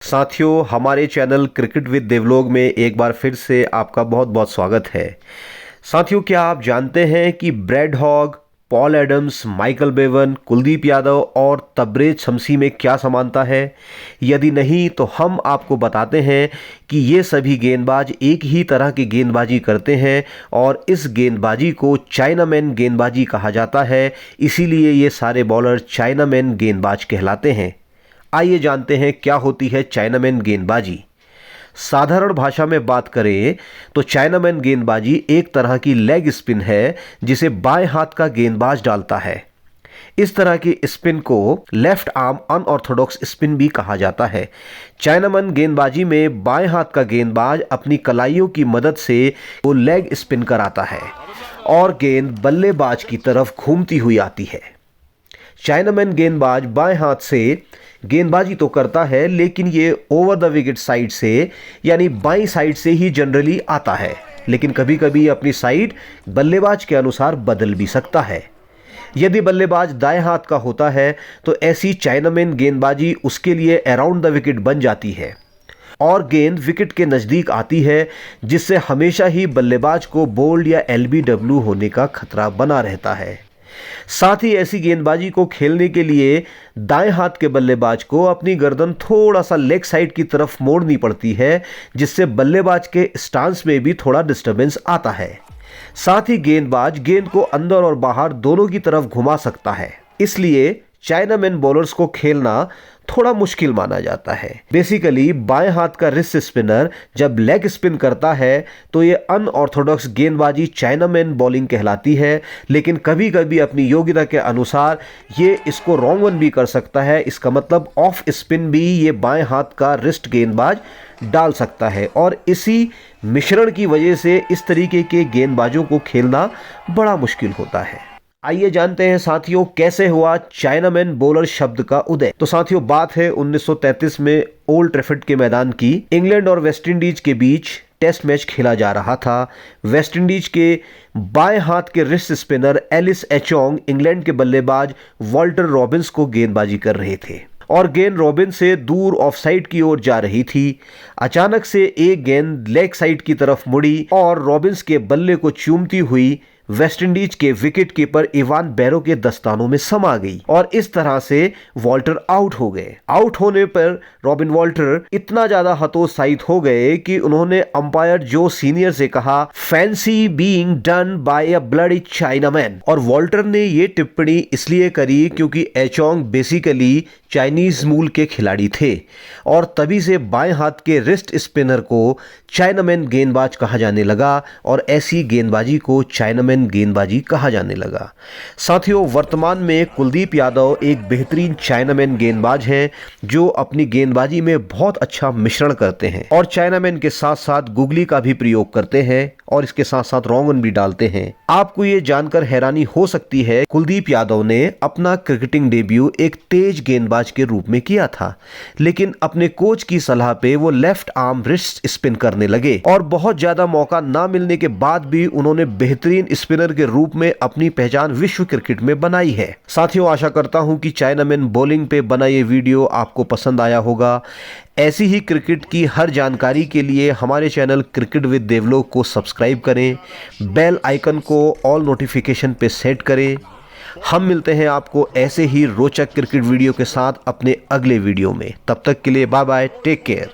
साथियों, हमारे channel cricket with देवलोग में एक बार फिर से आपका बहुत बहुत स्वागत है। साथियों, क्या आप जानते हैं कि Brad Hogg, Paul Adams, Michael Bevan, Kuldeep Yadav और तबरेज शमसी में क्या समानता है? यदि नहीं तो हम आपको बताते हैं कि ये सभी गेंदबाज एक ही तरह की गेंदबाजी करते हैं और इस गेंदबाजी को चाइनामैन गेंदबाजी कहा जाता है। इसीलिए ये सारे बॉलर चाइनामैन गेंदबाज कहलाते हैं। आइए जानते हैं क्या होती है चाइनामैन गेंदबाजी। साधारण भाषा में बात करें तो चाइनामैन गेंदबाजी एक तरह की लेग स्पिन है जिसे बाएं हाथ का गेंदबाज डालता है। इस तरह की स्पिन को लेफ्ट आर्म अनऑर्थोडॉक्स स्पिन भी कहा जाता है। चाइनामैन गेंदबाजी में बाएं हाथ का गेंदबाज अपनी कलाइयों की मदद से वो लेग स्पिन कराता है और गेंद बल्लेबाज की तरफ घूमती हुई आती है। चाइनामैन गेंदबाज बाएं हाथ से गेंदबाजी तो करता है, लेकिन ये ओवर द विकेट साइड से यानी बाईं साइड से ही जनरली आता है, लेकिन कभी कभी अपनी साइड बल्लेबाज के अनुसार बदल भी सकता है। यदि बल्लेबाज दाएं हाथ का होता है तो ऐसी चाइनामैन गेंदबाजी उसके लिए अराउंड द विकेट बन जाती है और गेंद विकेट के नज़दीक आती है, जिससे हमेशा ही बल्लेबाज को बोल्ड या एलबीडब्ल्यू होने का खतरा बना रहता है। साथ ही ऐसी गेंदबाजी को खेलने के लिए दाएं हाथ के बल्लेबाज को अपनी गर्दन थोड़ा सा लेग साइड की तरफ मोड़नी पड़ती है, जिससे बल्लेबाज के स्टांस में भी थोड़ा डिस्टरबेंस आता है। साथ ही गेंदबाज गेंद को अंदर और बाहर दोनों की तरफ घुमा सकता है। इसलिए चाइनामैन बॉलर्स को खेलना थोड़ा मुश्किल माना जाता है। बेसिकली बाएं हाथ का रिस्ट स्पिनर जब लेग स्पिन करता है तो ये अनऑर्थोडॉक्स गेंदबाजी चाइनामैन बॉलिंग कहलाती है, लेकिन कभी कभी अपनी योग्यता के अनुसार ये इसको रॉन्ग वन भी कर सकता है। इसका मतलब ऑफ स्पिन भी ये बाएं हाथ का रिस्ट गेंदबाज डाल सकता है और इसी मिश्रण की वजह से इस तरीके के गेंदबाजों को खेलना बड़ा मुश्किल होता है। आइए जानते हैं साथियों कैसे हुआ चाइनामैन बॉलर शब्द का उदय। तो साथियों, बात है 1933 में ओल्ड ट्रैफर्ड के मैदान की। इंग्लैंड और वेस्ट इंडीज के बीच टेस्ट मैच खेला जा रहा था। वेस्ट इंडीज के बाएं हाथ के रिस्ट स्पिनर एलिस एचोंग इंग्लैंड के बल्लेबाज वॉल्टर रॉबिन्स को गेंदबाजी कर रहे थे और गेंद रॉबिन से दूर ऑफ साइड की ओर जा रही थी। अचानक से एक गेंद लेग साइड की तरफ मुड़ी और रॉबिन्स के बल्ले को चूमती हुई वेस्ट इंडीज के विकेट कीपर इवान बैरो के दस्तानों में समा गई और इस तरह से वॉल्टर आउट हो गए। आउट होने पर रॉबिन वॉल्टर इतना ज्यादा हतोत्साहित हो गए कि उन्होंने अंपायर जो सीनियर से कहा, fancy being done by a bloody chinaman. और वॉल्टर ने ये टिप्पणी इसलिए करी क्योंकि एचोंग बेसिकली चाइनीज मूल के खिलाड़ी थे और तभी से बाएं हाथ के रिस्ट स्पिनर को चाइनामैन गेंदबाज कहा जाने लगा और ऐसी गेंदबाजी को चाइनामैन गेंदबाजी कहा जाने लगा। साथियों, वर्तमान में कुलदीप यादव एक बेहतरीन चाइनामैन गेंदबाज हैं जो अपनी गेंदबाजी में बहुत अच्छा मिश्रण करते हैं और चाइनामैन के साथ साथ गुगली का भी प्रयोग करते हैं और इसके साथ साथ रॉन्ग वन भी डालते हैं। आपको ये जानकर हैरानी हो सकती है, कुलदीप यादव ने अपना क्रिकेटिंग डेब्यू एक तेज गेंदबाज के रूप में किया था, लेकिन अपने कोच की सलाह पे वो लेफ्ट आर्म रिस्ट स्पिन करने लगे और बहुत ज्यादा मौका ना मिलने के बाद भी उन्होंने बेहतरीन स्पिनर के रूप में अपनी पहचान विश्व क्रिकेट में बनाई है। साथियों, आशा करता हूं कि चाइनामैन बॉलिंग पे बना ये वीडियो आपको पसंद आया होगा। ऐसी ही क्रिकेट की हर जानकारी के लिए हमारे चैनल क्रिकेट विद देवलोग को सब्सक्राइब करें, बेल आइकन को ऑल नोटिफिकेशन पे सेट करें। हम मिलते हैं आपको ऐसे ही रोचक क्रिकेट वीडियो के साथ अपने अगले वीडियो में। तब तक के लिए बाय बाय, टेक केयर।